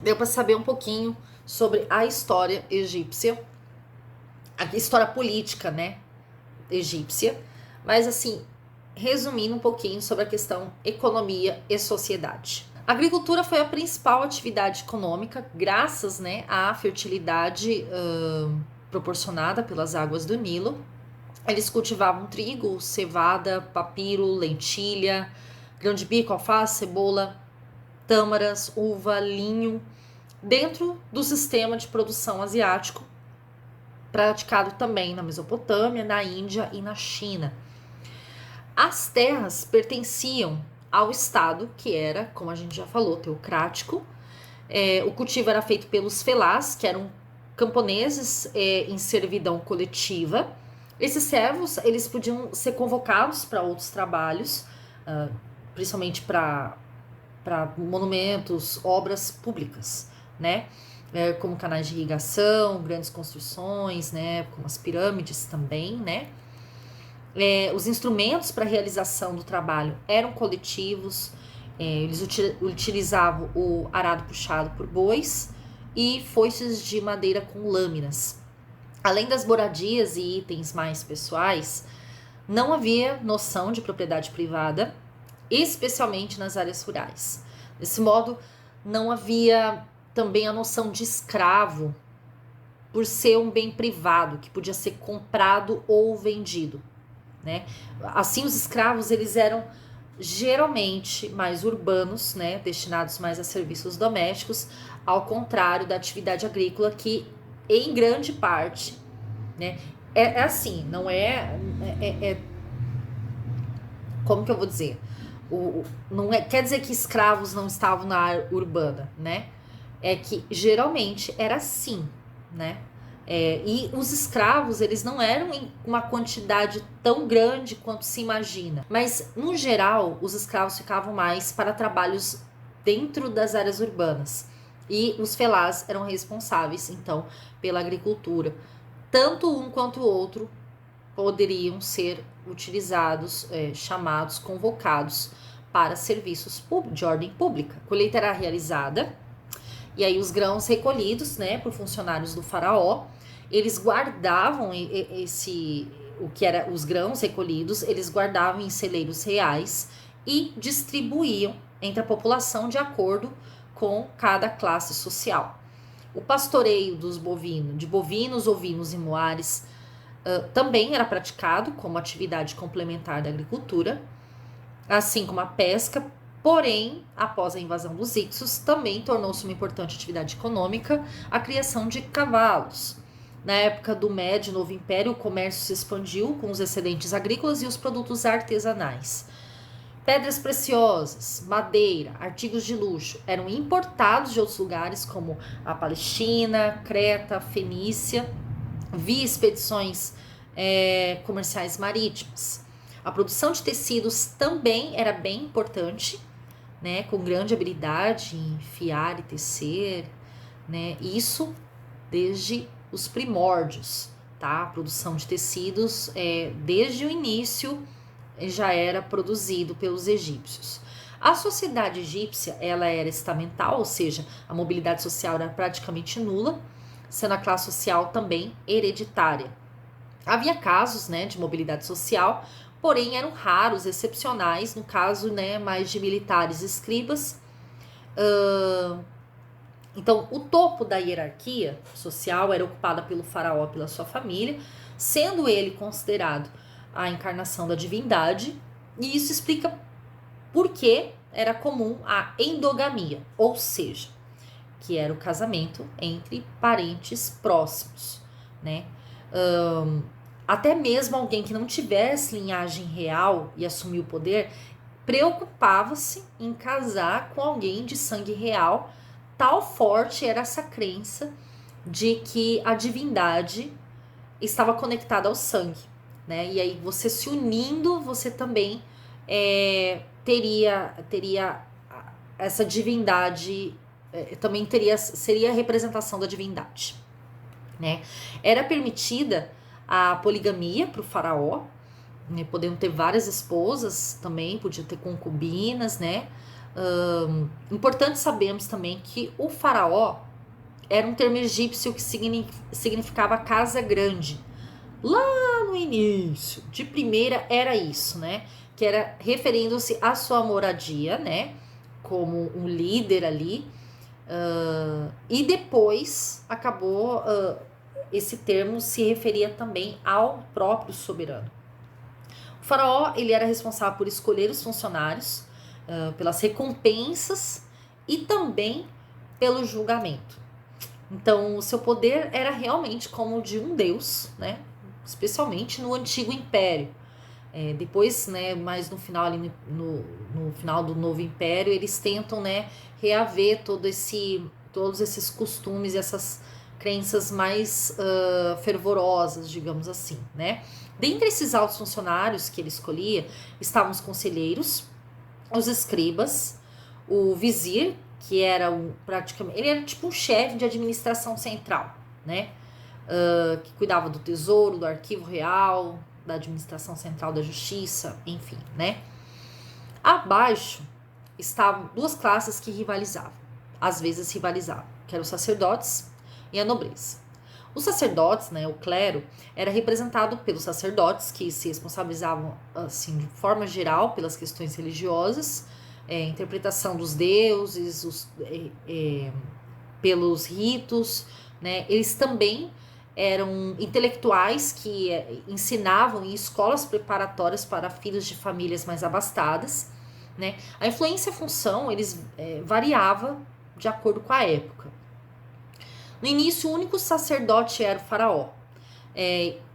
deu para saber um pouquinho sobre a história egípcia, a história política, né, egípcia, mas assim, resumindo um pouquinho sobre a questão economia e sociedade. A agricultura foi a principal atividade econômica, graças, né, à fertilidade proporcionada pelas águas do Nilo. Eles cultivavam trigo, cevada, papiro, lentilha, grão de bico, alface, cebola, tâmaras, uva, linho, dentro do sistema de produção asiático, praticado também na Mesopotâmia, na Índia e na China. As terras pertenciam ao Estado, que era, como a gente já falou, teocrático. O cultivo era feito pelos felás, que eram camponeses em servidão coletiva. Esses servos, eles podiam ser convocados para outros trabalhos, principalmente para monumentos, obras públicas, né? Como canais de irrigação, grandes construções, né? Como as pirâmides também, né? Os instrumentos para a realização do trabalho eram coletivos, eles utilizavam o arado puxado por bois e foices de madeira com lâminas. Além das moradias e itens mais pessoais, não havia noção de propriedade privada, especialmente nas áreas rurais. Desse modo, não havia também a noção de escravo, por ser um bem privado que podia ser comprado ou vendido, né? Assim, os escravos eles eram geralmente mais urbanos, né, destinados mais a serviços domésticos, ao contrário da atividade agrícola que, em grande parte, né, é assim, não como que eu vou dizer? Não quer dizer que escravos não estavam na área urbana, né? É que geralmente era assim, né? E os escravos, eles não eram em uma quantidade tão grande quanto se imagina. Mas, no geral, os escravos ficavam mais para trabalhos dentro das áreas urbanas. E os felás eram responsáveis, então, pela agricultura. Tanto um quanto o outro poderiam ser utilizados, chamados, convocados para serviços de ordem pública. A colheita era realizada e aí os grãos recolhidos, né, por funcionários do faraó, eles guardavam o que era os grãos recolhidos, eles guardavam em celeiros reais e distribuíam entre a população de acordo com cada classe social. O pastoreio de bovinos, ovinos e moares também era praticado como atividade complementar da agricultura, assim como a pesca, porém, após a invasão dos Hicsos, também tornou-se uma importante atividade econômica a criação de cavalos. Na época do Médio e Novo Império, o comércio se expandiu com os excedentes agrícolas e os produtos artesanais. Pedras preciosas, madeira, artigos de luxo eram importados de outros lugares como a Palestina, Creta, Fenícia, via expedições comerciais marítimas. A produção de tecidos também era bem importante, né, com grande habilidade em fiar e tecer, né, isso desde os primórdios, tá? A produção de tecidos, desde o início, já era produzido pelos egípcios. A sociedade egípcia, ela era estamental, ou seja, a mobilidade social era praticamente nula, sendo a classe social também hereditária. Havia casos, né, de mobilidade social, porém eram raros, excepcionais, no caso, né, mais de militares e escribas. Então, o topo da hierarquia social era ocupada pelo faraó, pela sua família, sendo ele considerado a encarnação da divindade, e isso explica por que era comum a endogamia, ou seja, que era o casamento entre parentes próximos, né? Até mesmo alguém que não tivesse linhagem real e assumir o poder, preocupava-se em casar com alguém de sangue real. Tal forte era essa crença de que a divindade estava conectada ao sangue, né? E aí você se unindo, você também teria essa divindade, também seria a representação da divindade, né? Era permitida a poligamia para o faraó, né? Podendo ter várias esposas também, podia ter concubinas, né? Importante sabermos também que o faraó era um termo egípcio que significava casa grande. Lá no início, de primeira, era isso, né? Que era referindo-se à sua moradia, né? Como um líder ali. E depois acabou, esse termo se referia também ao próprio soberano. O faraó, ele era responsável por escolher os funcionários, pelas recompensas e também pelo julgamento. Então, o seu poder era realmente como o de um deus, né? Especialmente no Antigo Império. Depois, né, mais no final, ali no final do Novo Império, eles tentam, né, reaver todos esses costumes e essas crenças mais fervorosas, digamos assim, né? Dentre esses altos funcionários que ele escolhia, estavam os conselheiros, os escribas, o vizir, que era praticamente, ele era tipo um chefe de administração central, né? Que cuidava do tesouro, do arquivo real, da administração central da justiça, enfim, né? Abaixo estavam duas classes que rivalizavam, às vezes rivalizavam, que eram os sacerdotes e a nobreza. Os sacerdotes, né, o clero, era representado pelos sacerdotes que se responsabilizavam, assim, de forma geral, pelas questões religiosas, interpretação dos deuses, pelos ritos, né? Eles também eram intelectuais que ensinavam em escolas preparatórias para filhos de famílias mais abastadas, né? A influência e a função, eles variava de acordo com a época. No início, o único sacerdote era o faraó,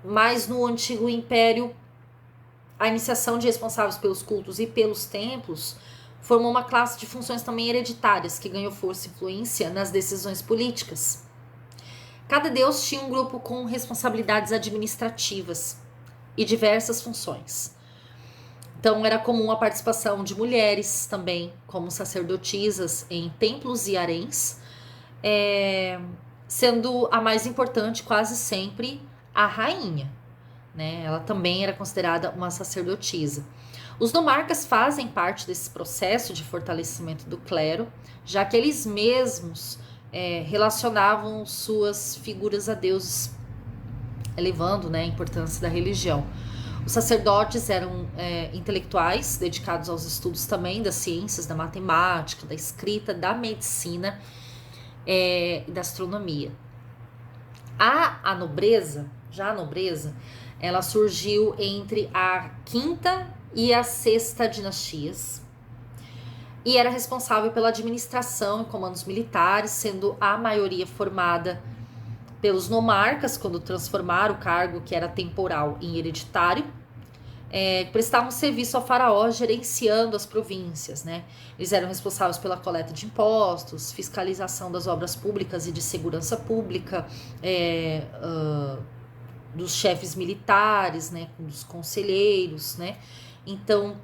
mas no Antigo Império, a iniciação de responsáveis pelos cultos e pelos templos formou uma classe de funções também hereditárias que ganhou força e influência nas decisões políticas. Cada deus tinha um grupo com responsabilidades administrativas e diversas funções. Então era comum a participação de mulheres também, como sacerdotisas em templos e haréns, sendo a mais importante quase sempre a rainha, né? Ela também era considerada uma sacerdotisa. Os nomarcas fazem parte desse processo de fortalecimento do clero, já que eles mesmos relacionavam suas figuras a deuses, elevando, né, a importância da religião. Os sacerdotes eram intelectuais, dedicados aos estudos também das ciências, da matemática, da escrita, da medicina e da astronomia. A nobreza, ela surgiu entre a quinta e a sexta dinastias e era responsável pela administração e comandos militares, sendo a maioria formada pelos nomarcas, quando transformaram o cargo que era temporal em hereditário, prestavam serviço ao faraó gerenciando as províncias, né? Eles eram responsáveis pela coleta de impostos, fiscalização das obras públicas e de segurança pública, dos chefes militares, né, dos conselheiros, né? Então,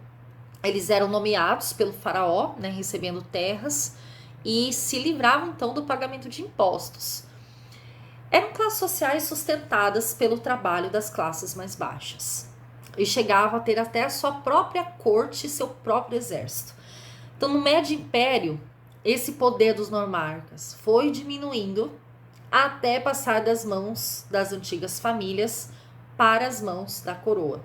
eles eram nomeados pelo faraó, né, recebendo terras e se livravam então do pagamento de impostos. Eram classes sociais sustentadas pelo trabalho das classes mais baixas e chegavam a ter até a sua própria corte e seu próprio exército. Então, no Médio Império, esse poder dos nomarcas foi diminuindo até passar das mãos das antigas famílias para as mãos da coroa.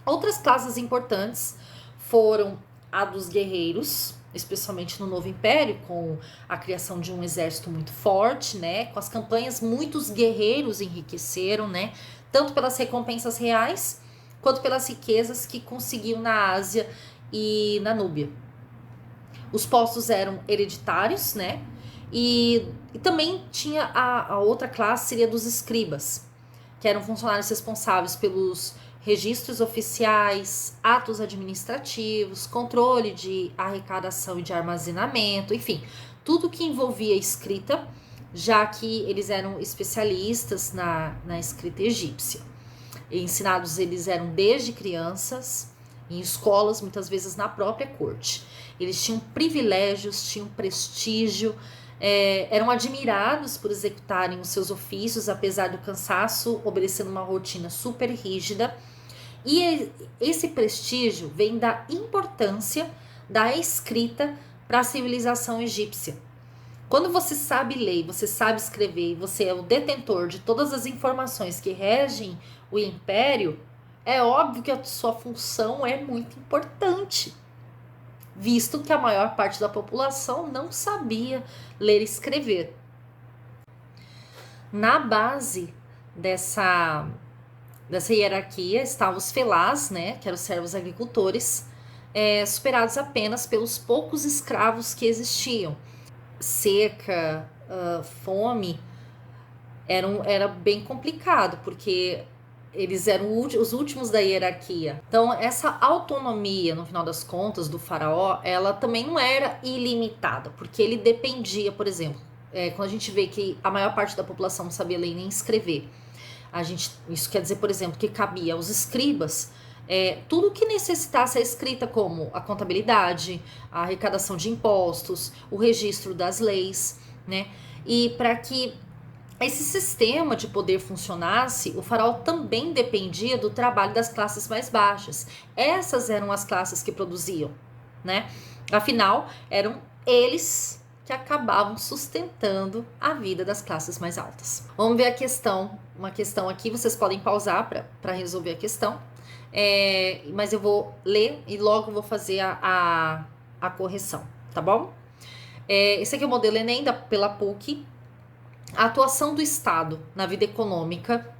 Outras classes importantes foram a dos guerreiros, especialmente no Novo Império, com a criação de um exército muito forte, né? Com as campanhas, muitos guerreiros enriqueceram, né? Tanto pelas recompensas reais, quanto pelas riquezas que conseguiam na Ásia e na Núbia. Os postos eram hereditários, né? E também tinha a outra classe, seria dos escribas, que eram funcionários responsáveis pelos registros oficiais, atos administrativos, controle de arrecadação e de armazenamento, enfim, tudo que envolvia escrita, já que eles eram especialistas na escrita egípcia. E ensinados eles eram desde crianças, em escolas, muitas vezes na própria corte. Eles tinham privilégios, tinham prestígio, eram admirados por executarem os seus ofícios, apesar do cansaço, obedecendo uma rotina super rígida. E esse prestígio vem da importância da escrita para a civilização egípcia. Quando você sabe ler, você sabe escrever, você é o detentor de todas as informações que regem o império, é óbvio que a sua função é muito importante, visto que a maior parte da população não sabia ler e escrever. Na base dessa hierarquia estavam os felás, né, que eram os servos agricultores, superados apenas pelos poucos escravos que existiam. Seca, fome, era bem complicado, porque eles eram os últimos da hierarquia. Então, essa autonomia, no final das contas, do faraó, ela também não era ilimitada, porque ele dependia, por exemplo, quando a gente vê que a maior parte da população não sabia ler nem escrever, isso quer dizer, por exemplo, que cabia aos escribas tudo que necessitasse a escrita, como a contabilidade, a arrecadação de impostos, o registro das leis, né? E para que esse sistema de poder funcionasse, o faraó também dependia do trabalho das classes mais baixas. Essas eram as classes que produziam, né? Afinal, eram eles que acabavam sustentando a vida das classes mais altas. Vamos ver uma questão aqui, vocês podem pausar para resolver a questão. Mas eu vou ler e logo vou fazer a correção, tá bom? Esse aqui é o modelo Enem pela PUC. A atuação do Estado na vida econômica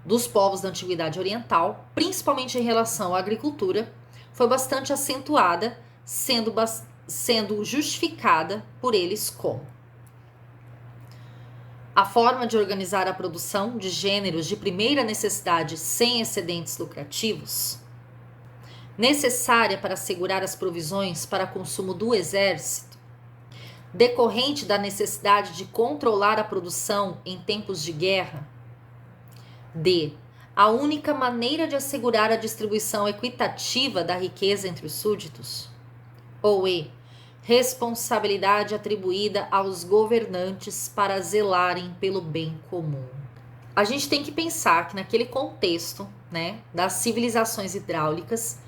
dos povos da Antiguidade Oriental, principalmente em relação à agricultura, foi bastante acentuada, sendo justificada por eles como a forma de organizar a produção de gêneros de primeira necessidade sem excedentes lucrativos, necessária para assegurar as provisões para consumo do exército, decorrente da necessidade de controlar a produção em tempos de guerra. D. A única maneira de assegurar a distribuição equitativa da riqueza entre os súditos. Ou E. Responsabilidade atribuída aos governantes para zelarem pelo bem comum. A gente tem que pensar que naquele contexto, né, das civilizações hidráulicas,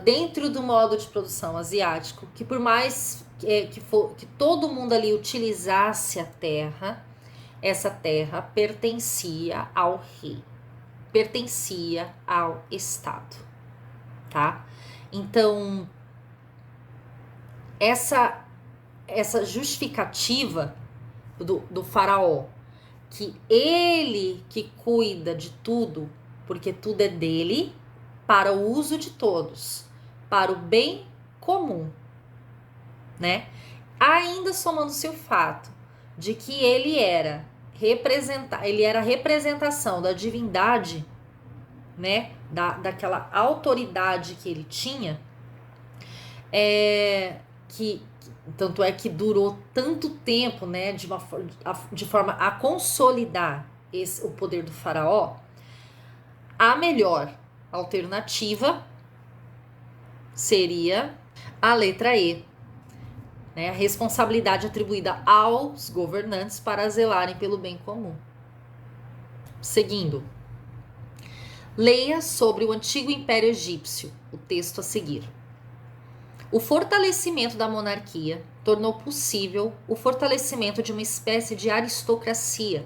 dentro do modo de produção asiático, que por mais que todo mundo ali utilizasse a terra, essa terra pertencia ao rei, pertencia ao Estado, tá? Então, essa justificativa do faraó, que ele que cuida de tudo, porque tudo é dele, para o uso de todos, para o bem comum, né? Ainda somando-se o fato de que ele era a representação da divindade, né? Daquela autoridade que ele tinha, que tanto é que durou tanto tempo, né, de forma a consolidar o poder do faraó. A melhor alternativa seria a letra E, né, a responsabilidade atribuída aos governantes para zelarem pelo bem comum. Seguindo, leia sobre o antigo Império Egípcio, o texto a seguir. O fortalecimento da monarquia tornou possível o fortalecimento de uma espécie de aristocracia,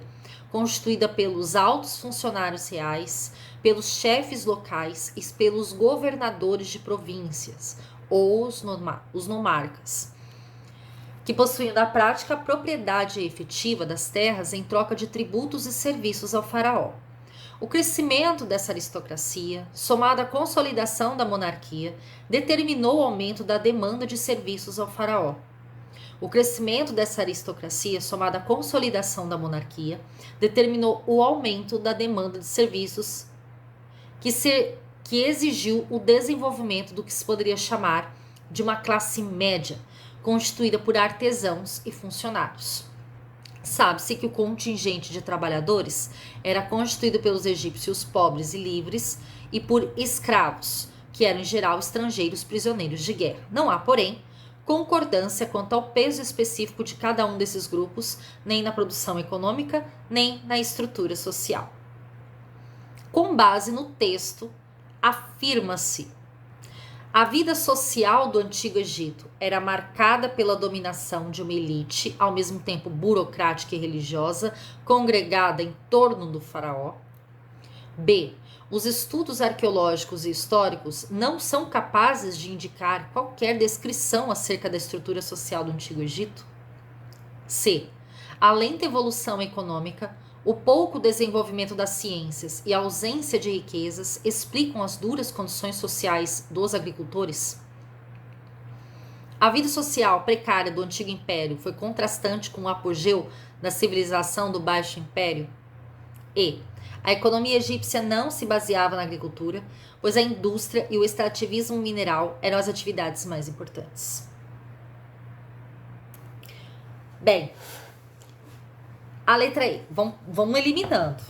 constituída pelos altos funcionários reais, pelos chefes locais e pelos governadores de províncias, ou os nomarcas, que possuíam na prática a propriedade efetiva das terras em troca de tributos e serviços ao faraó. O crescimento dessa aristocracia, somado à consolidação da monarquia, determinou o aumento da demanda de serviços ao faraó. O crescimento dessa aristocracia, somado à consolidação da monarquia, determinou o aumento da demanda de serviços que exigiu o desenvolvimento do que se poderia chamar de uma classe média, constituída por artesãos e funcionários. Sabe-se que o contingente de trabalhadores era constituído pelos egípcios pobres e livres e por escravos, que eram em geral estrangeiros prisioneiros de guerra. Não há, porém, concordância quanto ao peso específico de cada um desses grupos, nem na produção econômica, nem na estrutura social. Com base no texto, afirma-se: A vida social do Antigo Egito era marcada pela dominação de uma elite, ao mesmo tempo burocrática e religiosa, congregada em torno do faraó. B. Os estudos arqueológicos e históricos não são capazes de indicar qualquer descrição acerca da estrutura social do Antigo Egito. C. A lenta evolução econômica, o pouco desenvolvimento das ciências e a ausência de riquezas explicam as duras condições sociais dos agricultores. A vida social precária do Antigo Império foi contrastante com o apogeu da civilização do Baixo Império. E. A economia egípcia não se baseava na agricultura, pois a indústria e o extrativismo mineral eram as atividades mais importantes. Bem, a letra E, vamos eliminando.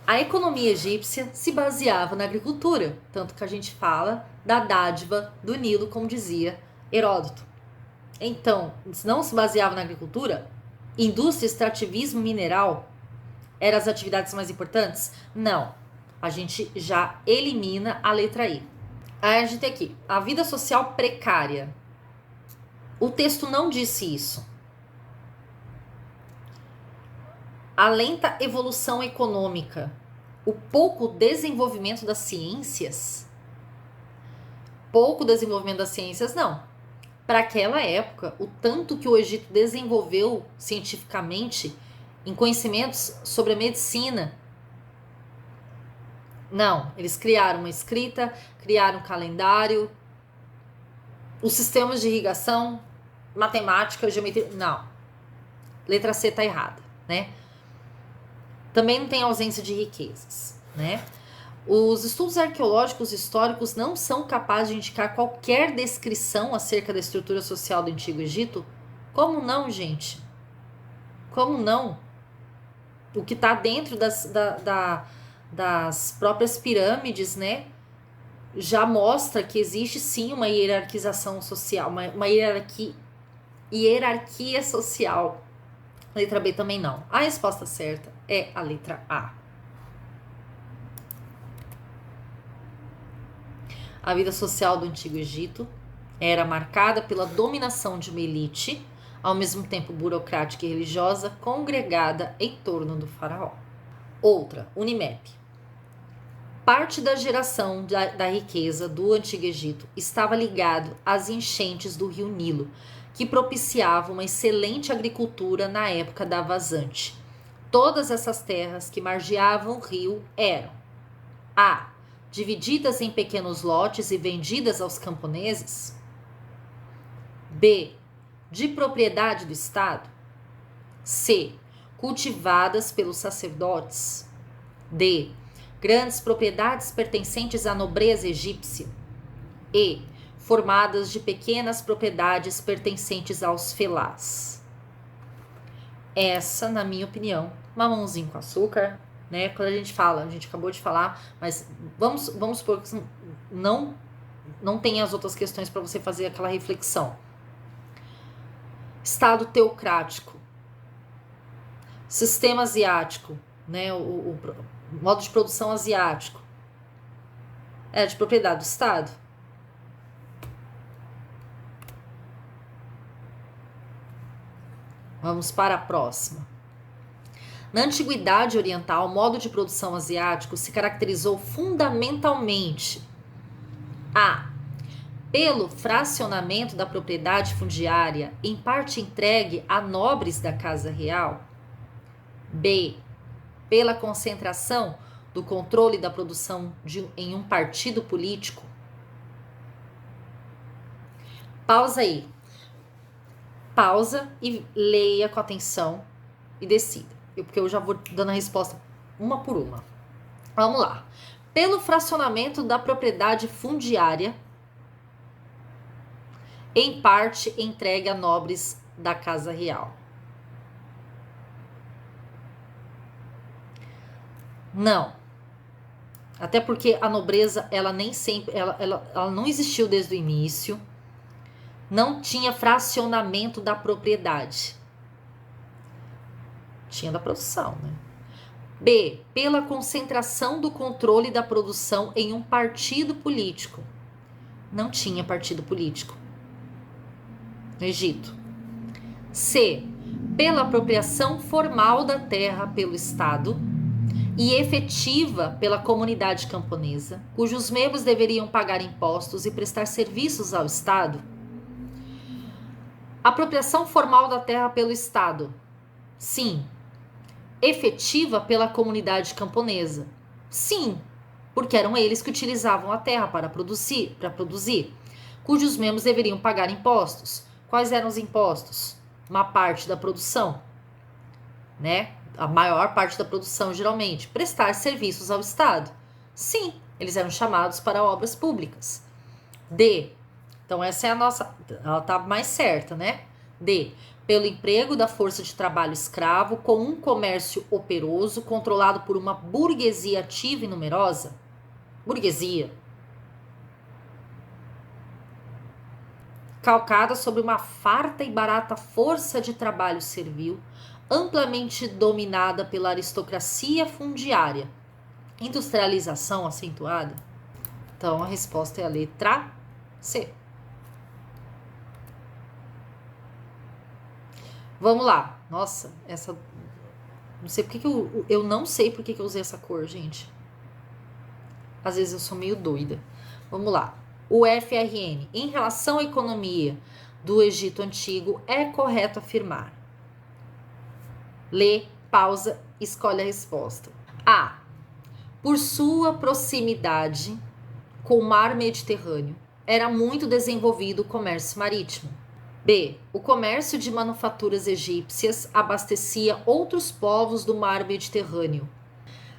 A economia egípcia se baseava na agricultura, tanto que a gente fala da dádiva do Nilo, como dizia Heródoto. Então, se não se baseava na agricultura, indústria e extrativismo mineral eram as atividades mais importantes? Não. A gente já elimina a letra I. Aí a gente tem aqui, a vida social precária. O texto não disse isso. A lenta evolução econômica, o pouco desenvolvimento das ciências. Pouco desenvolvimento das ciências, não. Para aquela época, o tanto que o Egito desenvolveu cientificamente em conhecimentos sobre a medicina. Não, eles criaram uma escrita, criaram um calendário, os sistemas de irrigação, matemática, geometria. Não. Letra C tá errada, né? Também não tem ausência de riquezas, né? Os estudos arqueológicos e históricos não são capazes de indicar qualquer descrição acerca da estrutura social do Antigo Egito. Como não, gente? Como não? O que está dentro das próprias pirâmides, né? Já mostra que existe sim uma hierarquização social, uma hierarquia social. Letra B também não. A resposta certa é a letra A. A vida social do Antigo Egito era marcada pela dominação de uma elite, ao mesmo tempo burocrática e religiosa, congregada em torno do faraó. Outra, Unimep. Parte da geração da riqueza do Antigo Egito estava ligado às enchentes do rio Nilo, que propiciavam uma excelente agricultura na época da vazante. Todas essas terras que margeavam o rio eram A. Divididas em pequenos lotes e vendidas aos camponeses. B. De propriedade do Estado. C. Cultivadas pelos sacerdotes. D. Grandes propriedades pertencentes à nobreza egípcia. E. Formadas de pequenas propriedades pertencentes aos felás. Essa, na minha opinião, mamãozinho com açúcar, né? Quando a gente acabou de falar, mas vamos supor que não tem as outras questões para você fazer aquela reflexão. Estado teocrático, sistema asiático, né? O modo de produção asiático é de propriedade do Estado. Vamos para a próxima. Na Antiguidade Oriental, o modo de produção asiático se caracterizou fundamentalmente A. Pelo fracionamento da propriedade fundiária, em parte entregue a nobres da casa real. B. Pela concentração do controle da produção em um partido político. Pausa aí. Pausa e leia com atenção e decida. Porque eu já vou dando a resposta uma por uma. Vamos lá. Pelo fracionamento da propriedade fundiária, em parte entregue a nobres da casa real. Não. Até porque a nobreza, ela nem sempre, ela não existiu desde o início. Não tinha fracionamento da propriedade. Tinha da produção, né? B. Pela concentração do controle da produção em um partido político. não tinha partido político no Egito. C. Pela apropriação formal da terra pelo Estado e efetiva pela comunidade camponesa, cujos membros deveriam pagar impostos e prestar serviços ao Estado. Apropriação formal da terra pelo Estado. Sim. Efetiva pela comunidade camponesa. Sim, porque eram eles que utilizavam a terra para produzir, cujos membros deveriam pagar impostos. Quais eram os impostos? Uma parte da produção, né? A maior parte da produção, geralmente. Prestar serviços ao Estado. Sim, eles eram chamados para obras públicas. D. Então, essa é a nossa... Ela tá mais certa, né? D. Pelo emprego da força de trabalho escravo com um comércio operoso controlado por uma burguesia ativa e numerosa. Burguesia. Calcada sobre uma farta e barata força de trabalho servil, amplamente dominada pela aristocracia fundiária. Industrialização acentuada. Então, a resposta é a letra C. Vamos lá. Nossa, essa... Não sei porque que eu não sei porque que eu usei essa cor, gente. Às vezes eu sou meio doida. Vamos lá. O FRN. Em relação à economia do Egito Antigo, é correto afirmar. Lê, pausa, escolhe a resposta. A. Por sua proximidade com o mar Mediterrâneo, era muito desenvolvido o comércio marítimo. B. O comércio de manufaturas egípcias abastecia outros povos do mar Mediterrâneo.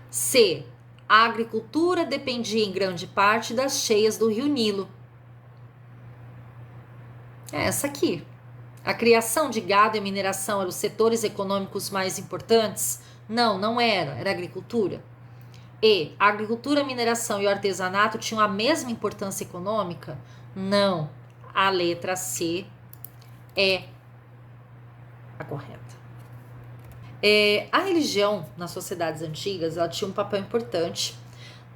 C. A agricultura dependia em grande parte das cheias do rio Nilo. É essa aqui. A criação de gado e a mineração eram os setores econômicos mais importantes? Não, não era. Era a agricultura. E. A agricultura, a mineração e o artesanato tinham a mesma importância econômica? Não. A letra C é a correta. A religião nas sociedades antigas ela tinha um papel importante,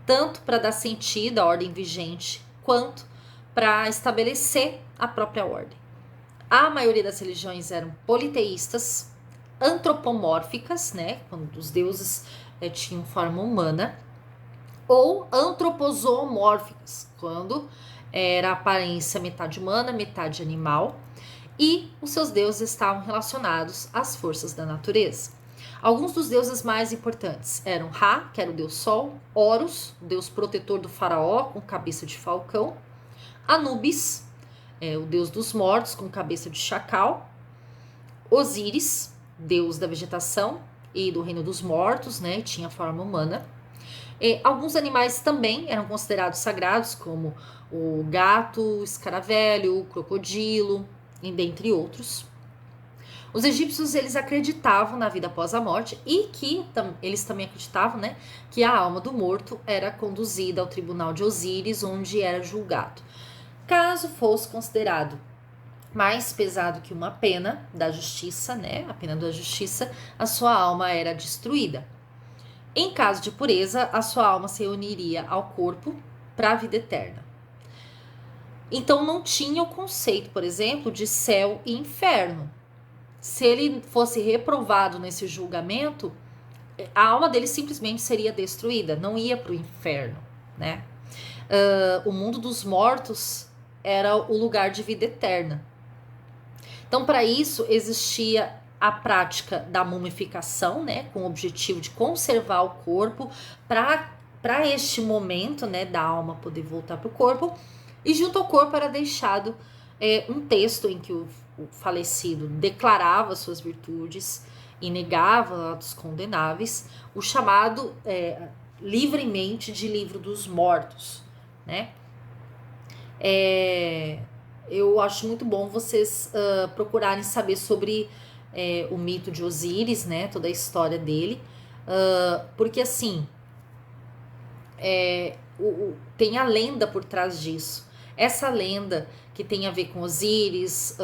tanto para dar sentido à ordem vigente, quanto para estabelecer a própria ordem. A maioria das religiões eram politeístas, antropomórficas, né, quando os deuses tinham forma humana, ou antropozoomórficas, quando era a aparência metade humana, metade animal, e os seus deuses estavam relacionados às forças da natureza. Alguns dos deuses mais importantes eram Ra, que era o deus Sol, Horus, o deus protetor do faraó, com cabeça de falcão, Anubis, o deus dos mortos, com cabeça de chacal, Osíris, deus da vegetação e do reino dos mortos, né, tinha forma humana. Alguns animais também eram considerados sagrados, como o gato, o escaravelho, o crocodilo, dentre outros. Os egípcios, eles acreditavam na vida após a morte e que eles também acreditavam, né, que a alma do morto era conduzida ao tribunal de Osíris, onde era julgado. Caso fosse considerado mais pesado que uma pena da justiça, né, a pena da justiça, a sua alma era destruída. Em caso de pureza, a sua alma se uniria ao corpo para a vida eterna. Então não tinha o conceito, por exemplo, de céu e inferno. Se ele fosse reprovado nesse julgamento, a alma dele simplesmente seria destruída, não ia para o inferno, né? O mundo dos mortos era o lugar de vida eterna. Então, para isso, existia a prática da mumificação, né, com o objetivo de conservar o corpo para este momento, né, da alma poder voltar para o corpo. E junto ao corpo era deixado um texto em que o falecido declarava suas virtudes e negava atos condenáveis, o chamado livremente de livro dos mortos, né? Eu acho muito bom vocês procurarem saber sobre o mito de Osíris, né? Toda a história dele, porque assim tem a lenda por trás disso. Essa lenda que tem a ver com Osíris,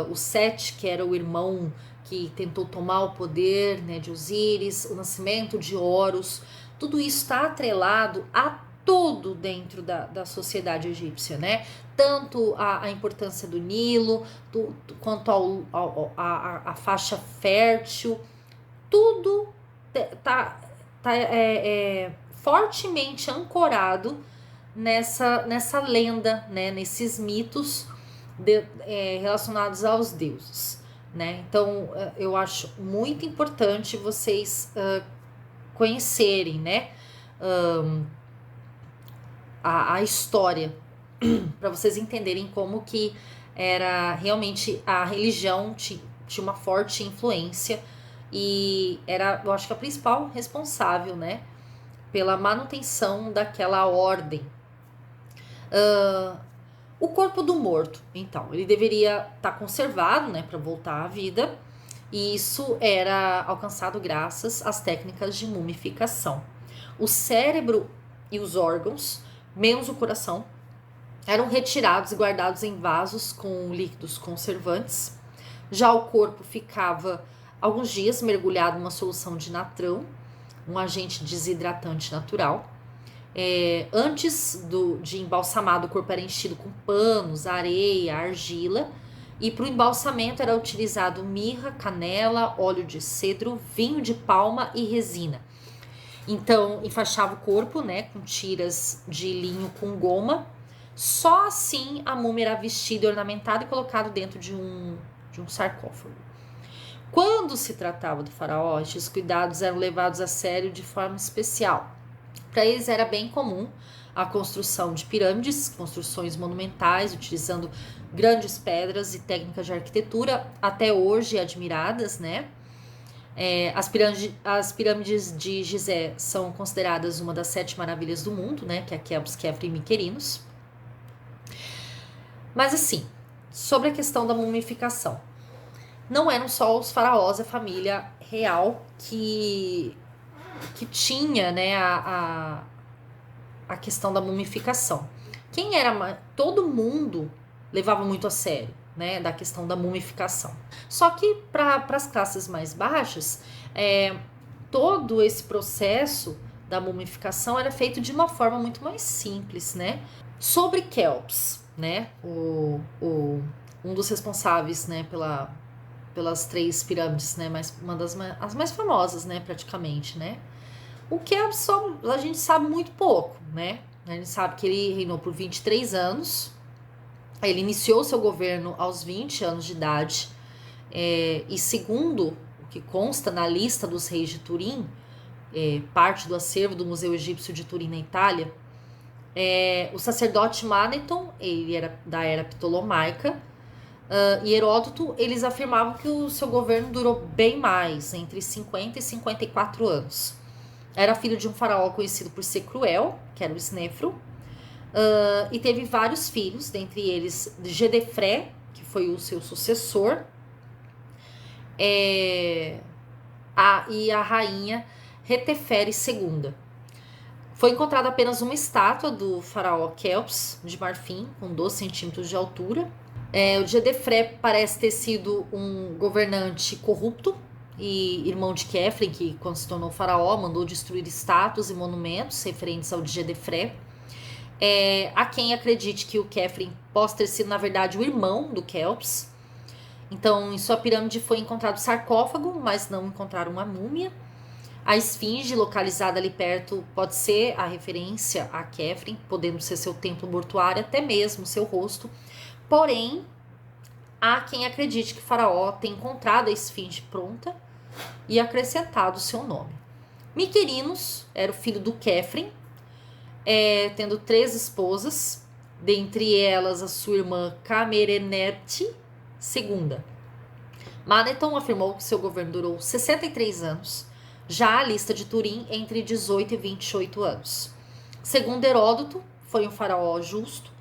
o Sete, que era o irmão que tentou tomar o poder, né, de Osíris, o nascimento de Horus, tudo isso está atrelado a tudo dentro da sociedade egípcia, né? tanto a importância do Nilo, quanto a faixa fértil, tudo tá fortemente ancorado nessa lenda, né, nesses mitos relacionados aos deuses, né? Então, eu acho muito importante vocês conhecerem, né, a história, para vocês entenderem como que era realmente a religião tinha uma forte influência e era, eu acho que a principal responsável, né, pela manutenção daquela ordem. O corpo do morto, então, ele deveria estar conservado, né, para voltar à vida, e isso era alcançado graças às técnicas de mumificação. O cérebro e os órgãos, menos o coração, eram retirados e guardados em vasos com líquidos conservantes. Já o corpo ficava alguns dias mergulhado em uma solução de natrão, um agente desidratante natural. Antes de embalsamado, o corpo era enchido com panos, areia, argila, e para o embalsamento era utilizado mirra, canela, óleo de cedro, vinho de palma e resina. Então, enfaixava o corpo, né, com tiras de linho com goma. Só assim a múmia era vestida, ornamentada e colocada dentro de um sarcófago. Quando se tratava do faraó, estes cuidados eram levados a sério de forma especial. Para eles era bem comum a construção de pirâmides, construções monumentais, utilizando grandes pedras e técnicas de arquitetura, até hoje admiradas, né? As pirâmides de Gizé são consideradas uma das 7 maravilhas do mundo, né? Que é Quéops, Khafre e Miquerinos. Mas assim, sobre a questão da mumificação, não eram só os faraós, a família real que tinha, né, a questão da mumificação. Todo mundo levava muito a sério, né, da questão da mumificação. Só que para as classes mais baixas, todo esse processo da mumificação era feito de uma forma muito mais simples, né? Sobre Quéops, né, um dos responsáveis, né, pelas 3 pirâmides, né, as mais famosas, né, praticamente, né? O Quéops a gente sabe muito pouco, né? A gente sabe que ele reinou por 23 anos. Ele iniciou seu governo aos 20 anos de idade. E segundo o que consta na lista dos reis de Turim, parte do acervo do Museu Egípcio de Turim, na Itália, o sacerdote Maneton, ele era da era ptolomaica, e Heródoto, eles afirmavam que o seu governo durou bem mais, entre 50 e 54 anos. Era filho de um faraó conhecido por ser cruel, que era o Snefru, e teve vários filhos, dentre eles Gedefré, que foi o seu sucessor, e a rainha Retefere II. Foi encontrada apenas uma estátua do faraó Quéops, de marfim, com 12 centímetros de altura. O Gedefré parece ter sido um governante corrupto e irmão de Khafre, que quando se tornou faraó mandou destruir estátuas e monumentos referentes ao Gedefré. Há quem acredite que o Khafre possa ter sido na verdade o irmão do Quéops. Então, em sua pirâmide foi encontrado sarcófago, mas não encontraram uma múmia. A esfinge localizada ali perto pode ser a referência a Khafre, podendo ser seu templo mortuário, até mesmo seu rosto. Porém, há quem acredite que o faraó tenha encontrado a esfinge pronta e acrescentado seu nome. Miquerinos era o filho do Khafre, tendo 3 esposas, dentre elas a sua irmã Camerenerte II. Maneton afirmou que seu governo durou 63 anos, já a lista de Turim entre 18 e 28 anos. Segundo Heródoto, foi um faraó justo.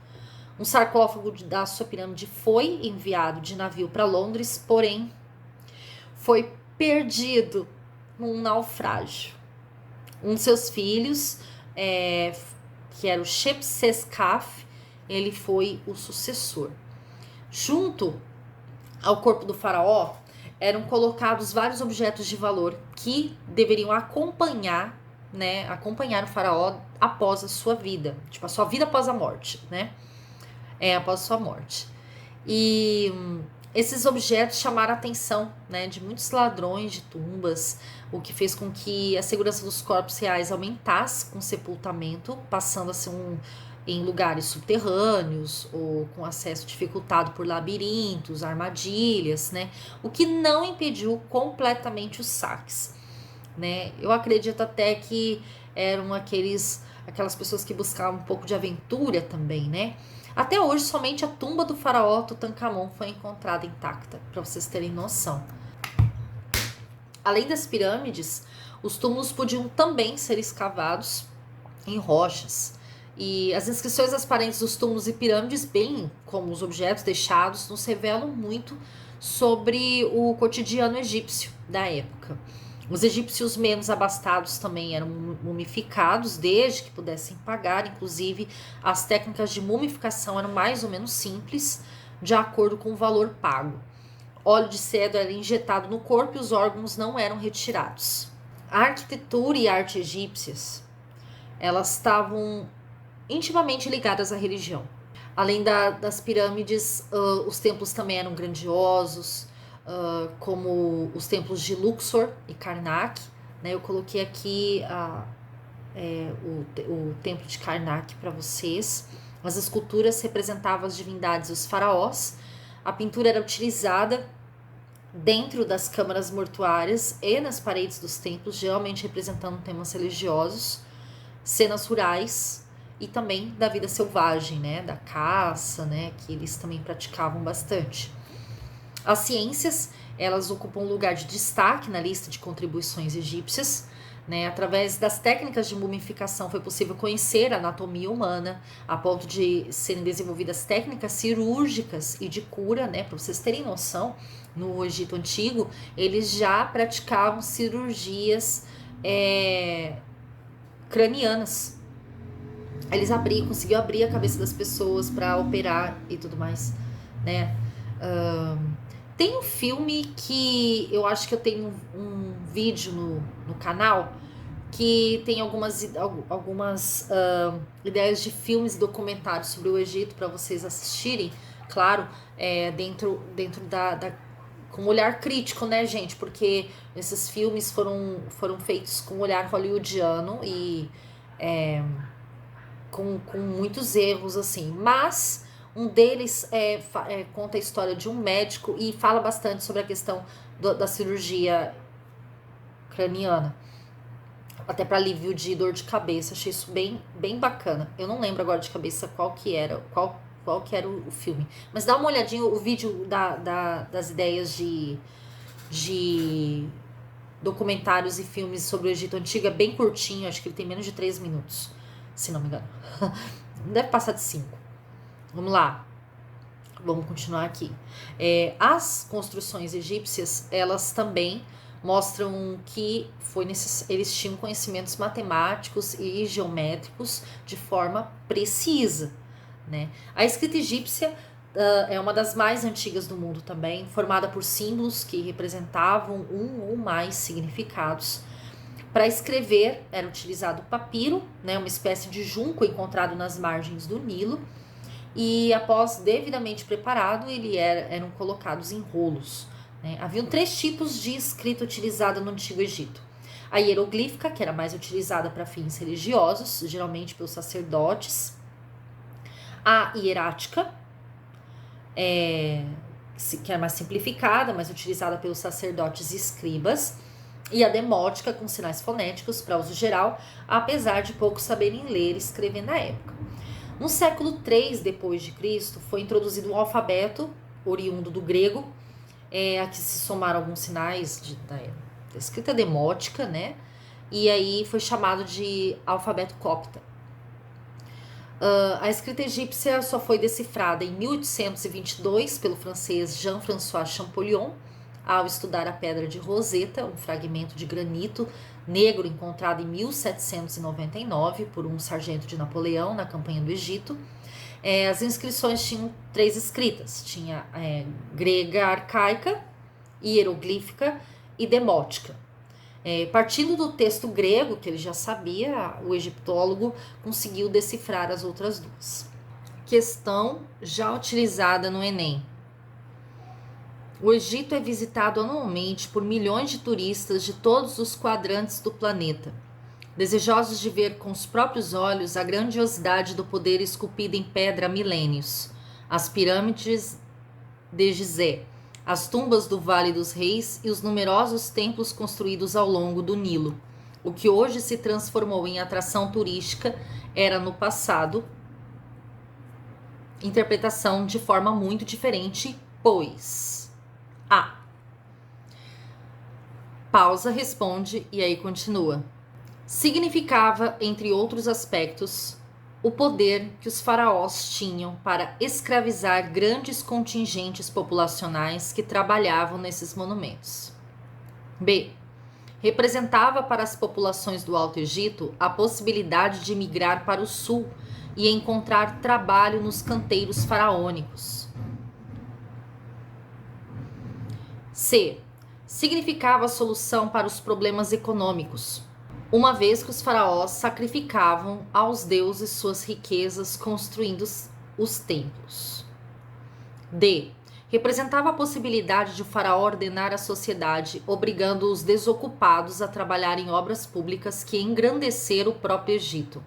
Um sarcófago da sua pirâmide foi enviado de navio para Londres, porém foi perdido num naufrágio. Um de seus filhos, que era o Shepseskaf, ele foi o sucessor. Junto ao corpo do faraó eram colocados vários objetos de valor que deveriam acompanhar o faraó após a sua vida, tipo a sua vida após a morte, né? após sua morte. E esses objetos chamaram a atenção, né, de muitos ladrões de tumbas, o que fez com que a segurança dos corpos reais aumentasse com o sepultamento, passando a ser em lugares subterrâneos ou com acesso dificultado por labirintos, armadilhas, né, o que não impediu completamente os saques, né. Eu acredito até que eram aquelas pessoas que buscavam um pouco de aventura também, né. Até hoje, somente a tumba do faraó Tutankhamon foi encontrada intacta, para vocês terem noção. Além das pirâmides, os túmulos podiam também ser escavados em rochas. E as inscrições das paredes dos túmulos e pirâmides, bem como os objetos deixados, nos revelam muito sobre o cotidiano egípcio da época. Os egípcios menos abastados também eram mumificados desde que pudessem pagar, inclusive as técnicas de mumificação eram mais ou menos simples, de acordo com o valor pago. Óleo de cedro era injetado no corpo e os órgãos não eram retirados. A arquitetura e a arte egípcias, elas estavam intimamente ligadas à religião. Além das pirâmides, os templos também eram grandiosos, como os templos de Luxor e Karnak, né? Eu coloquei aqui o templo de Karnak para vocês. As esculturas representavam as divindades e os faraós. A pintura era utilizada dentro das câmaras mortuárias e nas paredes dos templos, geralmente representando temas religiosos, cenas rurais e também da vida selvagem, né? Da caça, né? Que eles também praticavam bastante. As ciências, elas ocupam um lugar de destaque na lista de contribuições egípcias, né? Através das técnicas de mumificação foi possível conhecer a anatomia humana, a ponto de serem desenvolvidas técnicas cirúrgicas e de cura, né? Para vocês terem noção, no Egito Antigo, eles já praticavam cirurgias cranianas. Eles conseguiam abrir a cabeça das pessoas para operar e tudo mais, né? Tem um filme que eu acho que eu tenho um vídeo no canal que tem algumas ideias de filmes e documentários sobre o Egito para vocês assistirem, claro, dentro com um olhar crítico, né, gente? Porque esses filmes foram feitos com um olhar hollywoodiano e com muitos erros, assim, mas um deles conta a história de um médico e fala bastante sobre a questão da cirurgia craniana, até para alívio de dor de cabeça. Achei isso bem, bem bacana. Eu não lembro agora de cabeça qual que era o filme, mas dá uma olhadinha, o vídeo das ideias de documentários e filmes sobre o Egito Antigo é bem curtinho, acho que ele tem menos de 3 minutos, se não me engano. Não deve passar de 5. Vamos lá. Vamos continuar aqui. As construções egípcias, elas também mostram que eles tinham conhecimentos matemáticos e geométricos de forma precisa, né? A escrita egípcia é uma das mais antigas do mundo também, formada por símbolos que representavam um ou mais significados. Para escrever era utilizado o papiro, né, uma espécie de junco encontrado nas margens do Nilo, e após devidamente preparado, eram colocados em rolos, né? Haviam 3 tipos de escrita utilizada no Antigo Egito. A hieroglífica, que era mais utilizada para fins religiosos, geralmente pelos sacerdotes. A hierática, que é mais simplificada, mas utilizada pelos sacerdotes e escribas. E a demótica, com sinais fonéticos para uso geral, apesar de poucos saberem ler e escrever na época. No século III depois de Cristo, foi introduzido um alfabeto oriundo do grego, a que se somaram alguns sinais da escrita demótica, né? E aí foi chamado de alfabeto copta. A escrita egípcia só foi decifrada em 1822 pelo francês Jean-François Champollion, ao estudar a pedra de Rosetta, um fragmento de granito negro encontrado em 1799 por um sargento de Napoleão na campanha do Egito. As inscrições tinham 3 escritas, tinha grega arcaica, hieroglífica e demótica. Partindo do texto grego, que ele já sabia, o egiptólogo conseguiu decifrar as outras 2. questão já utilizada no Enem. O Egito é visitado anualmente por milhões de turistas de todos os quadrantes do planeta, desejosos de ver com os próprios olhos a grandiosidade do poder esculpido em pedra há milênios, as pirâmides de Gizé, as tumbas do Vale dos Reis e os numerosos templos construídos ao longo do Nilo. O que hoje se transformou em atração turística era no passado interpretação de forma muito diferente, pois A. Pausa, responde e aí continua. Significava, entre outros aspectos, o poder que os faraós tinham para escravizar grandes contingentes populacionais que trabalhavam nesses monumentos. B. Representava para as populações do Alto Egito a possibilidade de migrar para o sul e encontrar trabalho nos canteiros faraônicos. C. Significava a solução para os problemas econômicos, uma vez que os faraós sacrificavam aos deuses suas riquezas construindo os templos. D. Representava a possibilidade de o faraó ordenar a sociedade, obrigando os desocupados a trabalhar em obras públicas que engrandeceram o próprio Egito.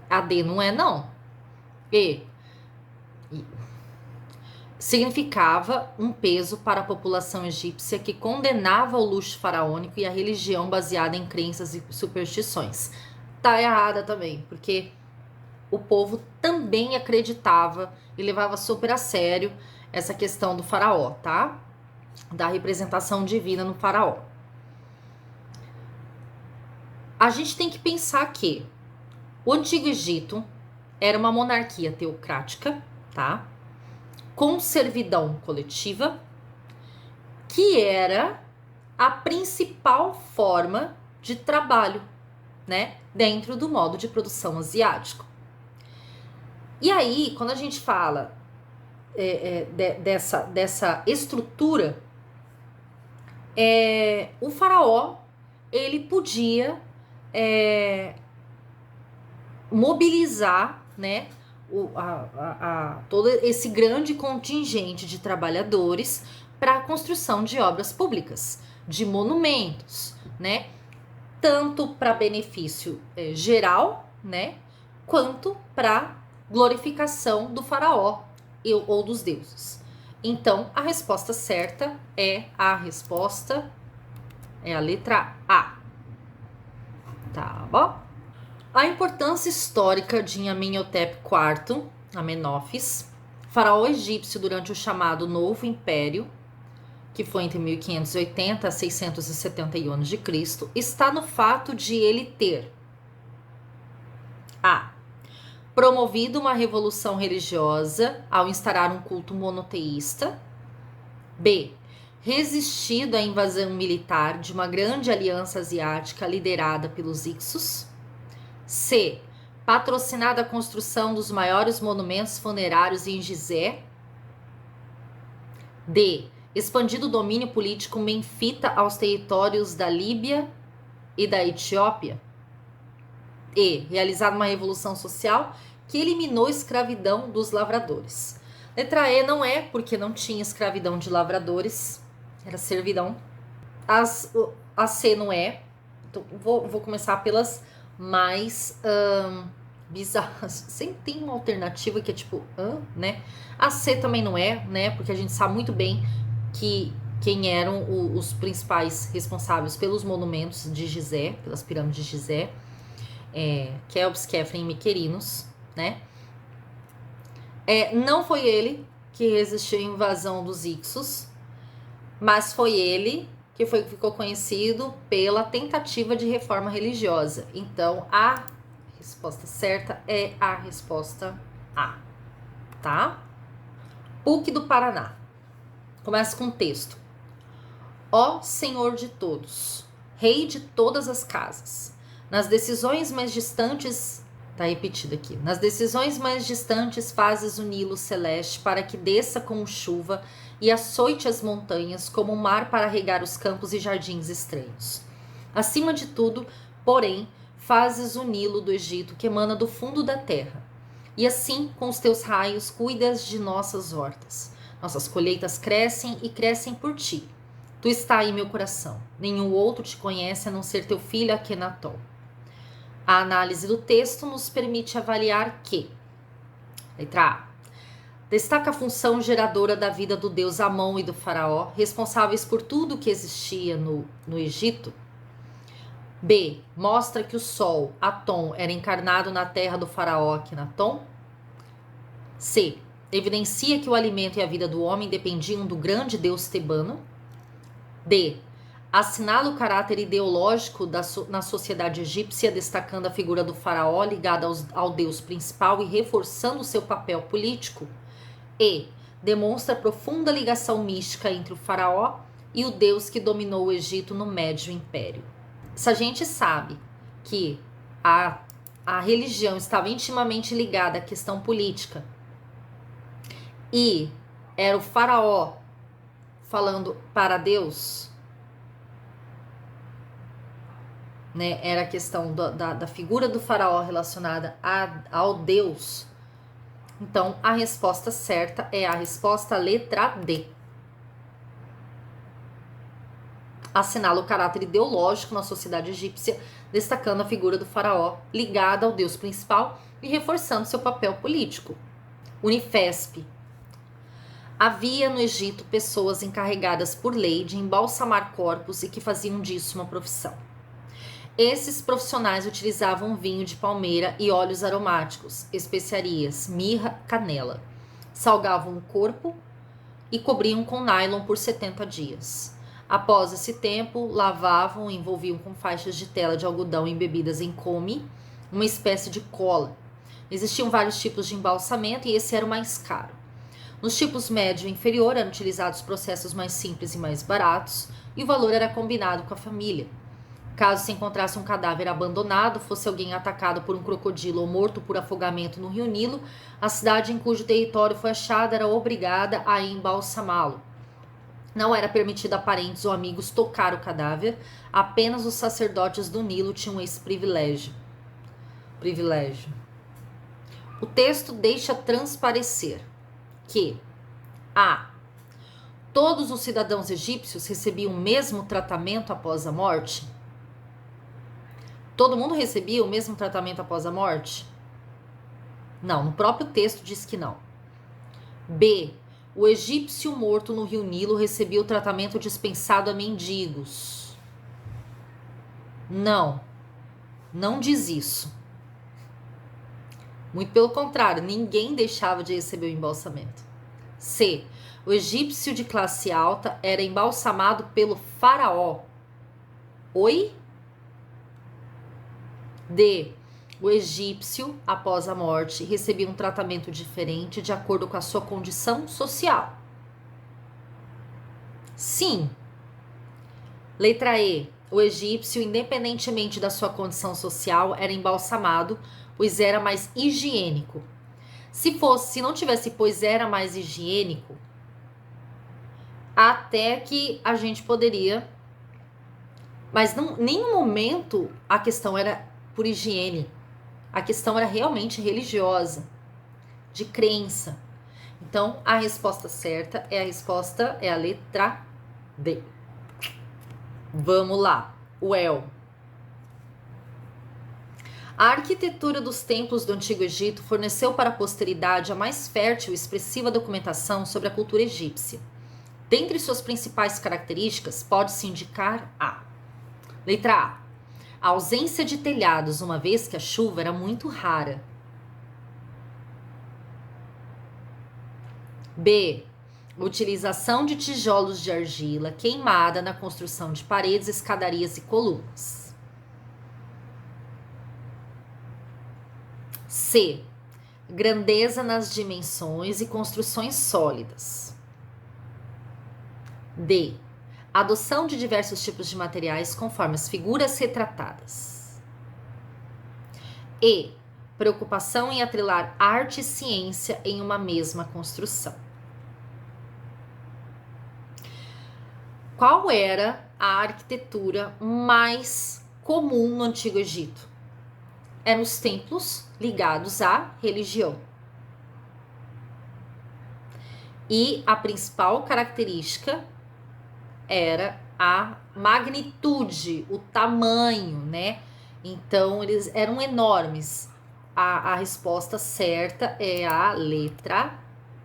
A D não é não. E. Significava um peso para a população egípcia que condenava o luxo faraônico e a religião baseada em crenças e superstições. Tá errada também, porque o povo também acreditava e levava super a sério essa questão do faraó, tá? Da representação divina no faraó. A gente tem que pensar que o Antigo Egito era uma monarquia teocrática, tá? Com servidão coletiva, que era a principal forma de trabalho, né, dentro do modo de produção asiático. E aí, quando a gente fala dessa estrutura, o faraó, ele podia mobilizar, né, todo esse grande contingente de trabalhadores para a construção de obras públicas, de monumentos, né? Tanto para benefício geral, né? Quanto para glorificação do faraó ou dos deuses. Então, a resposta certa é a letra A. Tá bom? A importância histórica de Amenhotep IV, Amenófis, faraó egípcio durante o chamado Novo Império, que foi entre 1580 a 671 a.C., está no fato de ele ter A. Promovido uma revolução religiosa ao instaurar um culto monoteísta. B. Resistido à invasão militar de uma grande aliança asiática liderada pelos Hicsos. C. Patrocinada a construção dos maiores monumentos funerários em Gizé. D. Expandido o domínio político menfita aos territórios da Líbia e da Etiópia. E. Realizada uma revolução social que eliminou a escravidão dos lavradores. Letra E não é, porque não tinha escravidão de lavradores, era servidão. A C não é. Então, vou começar pelas mais bizarras. Sempre tem uma alternativa que é tipo, né? A C também não é, né? Porque a gente sabe muito bem que quem eram os principais responsáveis pelos monumentos de Gizé, pelas pirâmides de Gizé, Kelps, Khafre e Miquerinos, né? Não foi ele que resistiu à invasão dos Hicsos, mas foi ele que ficou conhecido pela tentativa de reforma religiosa. Então, a resposta certa é a resposta A, tá? PUC do Paraná. Começa com o texto. Ó Senhor de todos, Rei de todas as casas, nas decisões mais distantes, tá repetido aqui, nas decisões mais distantes fazes o Nilo celeste para que desça como chuva e açoite as montanhas como o mar para regar os campos e jardins estranhos. Acima de tudo, porém, fazes o Nilo do Egito que emana do fundo da terra. E assim, com os teus raios, cuidas de nossas hortas. Nossas colheitas crescem e crescem por ti. Tu está em meu coração. Nenhum outro te conhece a não ser teu filho Akenaton. A análise do texto nos permite avaliar que, letra A, destaca a função geradora da vida do deus Amon e do faraó, responsáveis por tudo que existia no Egito. B, mostra que o sol, Aton, era encarnado na terra do faraó Akenaton. C, evidencia que o alimento e a vida do homem dependiam do grande deus tebano. D, assinala o caráter ideológico na sociedade egípcia, destacando a figura do faraó ligada ao deus principal e reforçando seu papel político. E, demonstra profunda ligação mística entre o faraó e o deus que dominou o Egito no Médio Império. Se a gente sabe que a religião estava intimamente ligada à questão política e era o faraó falando para Deus, né? Era a questão da figura do faraó relacionada ao Deus. Então, a resposta certa é a resposta letra D. Assinala o caráter ideológico na sociedade egípcia, destacando a figura do faraó ligada ao deus principal e reforçando seu papel político. Unifesp. Havia no Egito pessoas encarregadas por lei de embalsamar corpos e que faziam disso uma profissão. Esses profissionais utilizavam vinho de palmeira e óleos aromáticos, especiarias, mirra, canela. Salgavam o corpo e cobriam com nylon por 70 dias. Após esse tempo, lavavam e envolviam com faixas de tela de algodão embebidas em come, uma espécie de cola. Existiam vários tipos de embalsamento e esse era o mais caro. Nos tipos médio e inferior eram utilizados processos mais simples e mais baratos, e o valor era combinado com a família. Caso se encontrasse um cadáver abandonado, fosse alguém atacado por um crocodilo ou morto por afogamento no rio Nilo, a cidade em cujo território foi achada era obrigada a embalsamá-lo. Não era permitido a parentes ou amigos tocar o cadáver, apenas os sacerdotes do Nilo tinham esse privilégio. O texto deixa transparecer que A. Todos os cidadãos egípcios recebiam o mesmo tratamento após a morte? Todo mundo recebia o mesmo tratamento após a morte? Não, no próprio texto diz que não. B. O egípcio morto no rio Nilo recebia o tratamento dispensado a mendigos? Não, não diz isso. Muito pelo contrário, ninguém deixava de receber o embalsamento. C. O egípcio de classe alta era embalsamado pelo faraó. Oi? D. O egípcio, após a morte, recebia um tratamento diferente de acordo com a sua condição social. Sim. Letra E. O egípcio, independentemente da sua condição social, era embalsamado, pois era mais higiênico. Se não tivesse, pois era mais higiênico, até que a gente poderia, mas em nenhum momento a questão era por higiene. A questão era realmente religiosa, de crença. Então, a resposta certa é a letra D. Vamos lá. O El. A arquitetura dos templos do Antigo Egito forneceu para a posteridade a mais fértil e expressiva documentação sobre a cultura egípcia. Dentre suas principais características, pode-se indicar a letra A. A ausência de telhados, uma vez que a chuva era muito rara. B. Utilização de tijolos de argila queimada na construção de paredes, escadarias e colunas. C. Grandeza nas dimensões e construções sólidas. D. Adoção de diversos tipos de materiais conforme as figuras retratadas. E. Preocupação em atrelar arte e ciência em uma mesma construção. Qual era a arquitetura mais comum no Antigo Egito? Eram os templos ligados à religião. E a principal característica era a magnitude, o tamanho, né? Então, eles eram enormes. A resposta certa é a letra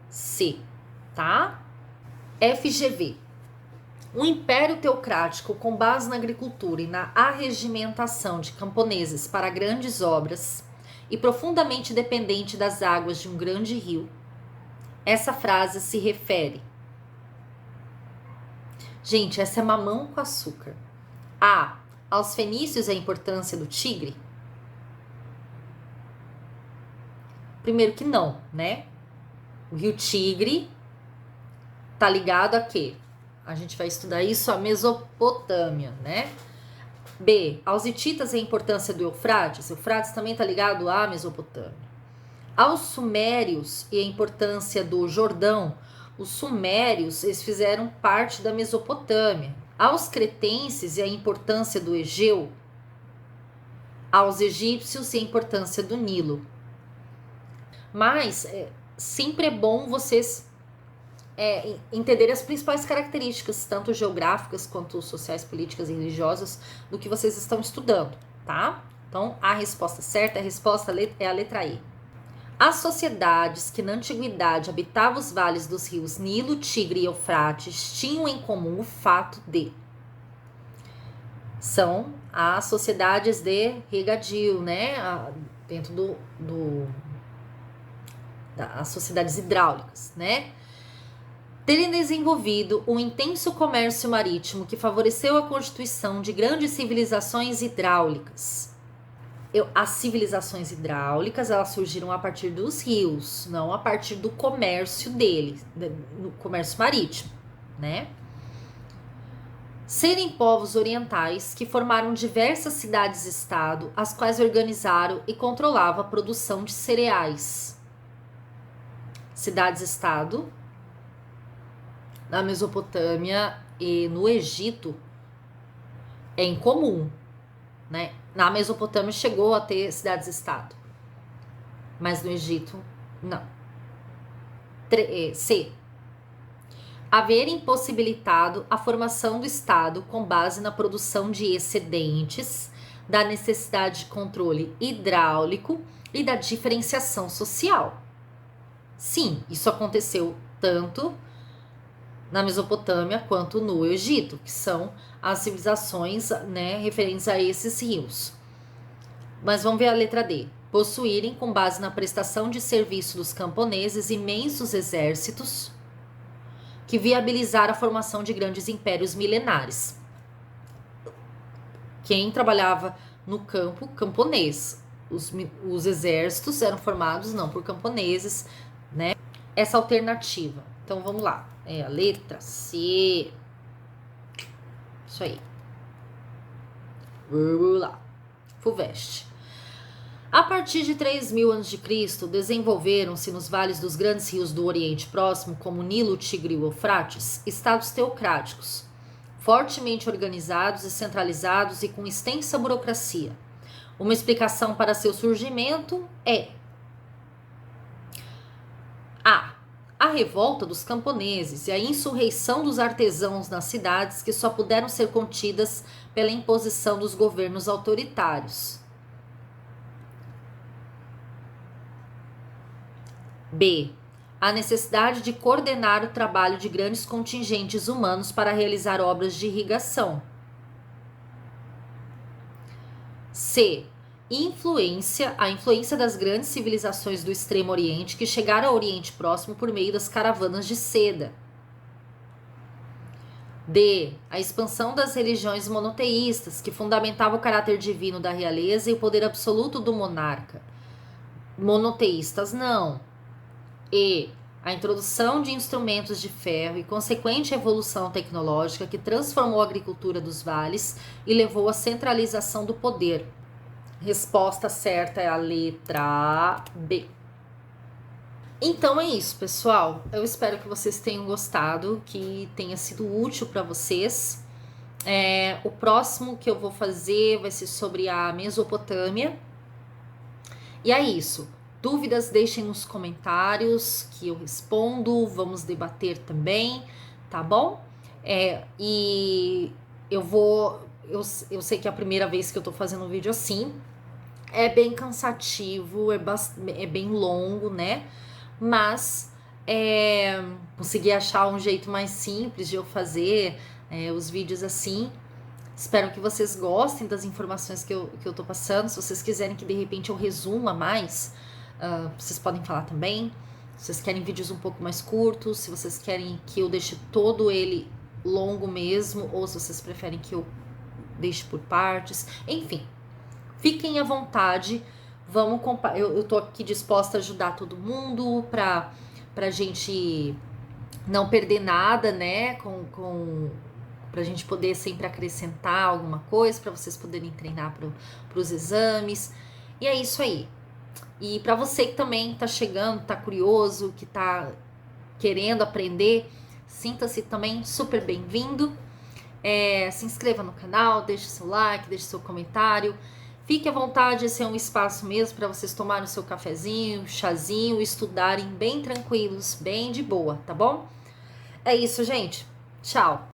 C, tá? FGV. O Império Teocrático, com base na agricultura e na arregimentação de camponeses para grandes obras e profundamente dependente das águas de um grande rio, essa frase se refere. Gente, essa é mamão com açúcar. A. Aos fenícios e a importância do Tigre? Primeiro que não, né? O rio Tigre tá ligado a quê? A gente vai estudar isso, a Mesopotâmia, né? B. Aos hititas e a importância do Eufrates? Eufrates também tá ligado à Mesopotâmia. Aos sumérios e a importância do Jordão? Os sumérios, eles fizeram parte da Mesopotâmia. Aos cretenses e a importância do Egeu? Aos egípcios e a importância do Nilo. Mas sempre é bom vocês entenderem as principais características, tanto geográficas quanto sociais, políticas e religiosas, do que vocês estão estudando, tá? Então, a resposta certa, a resposta é a letra E. As sociedades que na antiguidade habitavam os vales dos rios Nilo, Tigre e Eufrates tinham em comum o fato de... São as sociedades de regadio, né? Dentro das sociedades hidráulicas, né? Terem desenvolvido um intenso comércio marítimo que favoreceu a constituição de grandes civilizações hidráulicas. As civilizações hidráulicas, elas surgiram a partir dos rios, não a partir do comércio deles, no comércio marítimo, né? Serem povos orientais que formaram diversas cidades-estado, as quais organizaram e controlavam a produção de cereais. Cidades-estado na Mesopotâmia e no Egito é incomum, né? Na Mesopotâmia chegou a ter cidades-estado, mas no Egito não. C. Haver impossibilitado a formação do Estado com base na produção de excedentes, da necessidade de controle hidráulico e da diferenciação social. Sim, isso aconteceu tanto na Mesopotâmia quanto no Egito, que são as civilizações, né, referentes a esses rios. Mas vamos ver a letra D. Possuírem, com base na prestação de serviço dos camponeses, imensos exércitos que viabilizaram a formação de grandes impérios milenares. Quem trabalhava no campo, camponês. Os exércitos eram formados não por camponeses, né? Essa alternativa. Então vamos lá. É a letra C. Isso aí. Vamos lá. FUVEST. A partir de 3000 a.C., desenvolveram-se nos vales dos grandes rios do Oriente Próximo, como Nilo, Tigre e Eufrates, estados teocráticos, fortemente organizados e centralizados e com extensa burocracia. Uma explicação para seu surgimento é a revolta dos camponeses e a insurreição dos artesãos nas cidades, que só puderam ser contidas pela imposição dos governos autoritários. B. A necessidade de coordenar o trabalho de grandes contingentes humanos para realizar obras de irrigação. C. A influência das grandes civilizações do Extremo Oriente que chegaram ao Oriente Próximo por meio das caravanas de seda. D. A expansão das religiões monoteístas que fundamentavam o caráter divino da realeza e o poder absoluto do monarca. Monoteístas não. E. A introdução de instrumentos de ferro e consequente evolução tecnológica que transformou a agricultura dos vales e levou à centralização do poder. Resposta certa é a letra B. Então é isso, pessoal. Eu espero que vocês tenham gostado, que tenha sido útil para vocês. O próximo que eu vou fazer vai ser sobre a Mesopotâmia. E é isso. Dúvidas, deixem nos comentários que eu respondo, vamos debater também, tá bom? E eu sei que é a primeira vez que eu tô fazendo um vídeo assim, é bem cansativo, é bem longo, né? Mas consegui achar um jeito mais simples de eu fazer os vídeos assim. Espero que vocês gostem das informações que eu tô passando. Se vocês quiserem que de repente eu resuma mais, vocês podem falar também. Se vocês querem vídeos um pouco mais curtos, se vocês querem que eu deixe todo ele longo mesmo, ou se vocês preferem que eu deixe por partes. Enfim, fiquem à vontade. Eu tô aqui disposta a ajudar todo mundo pra gente não perder nada, né? Pra gente poder sempre acrescentar alguma coisa, pra vocês poderem treinar pros exames. E é isso aí. E pra você que também tá chegando, tá curioso, que tá querendo aprender, sinta-se também super bem-vindo. Se inscreva no canal, deixe seu like, deixe seu comentário. Fique à vontade, esse é um espaço mesmo para vocês tomarem o seu cafezinho, chazinho, estudarem bem tranquilos, bem de boa, tá bom? É isso, gente. Tchau!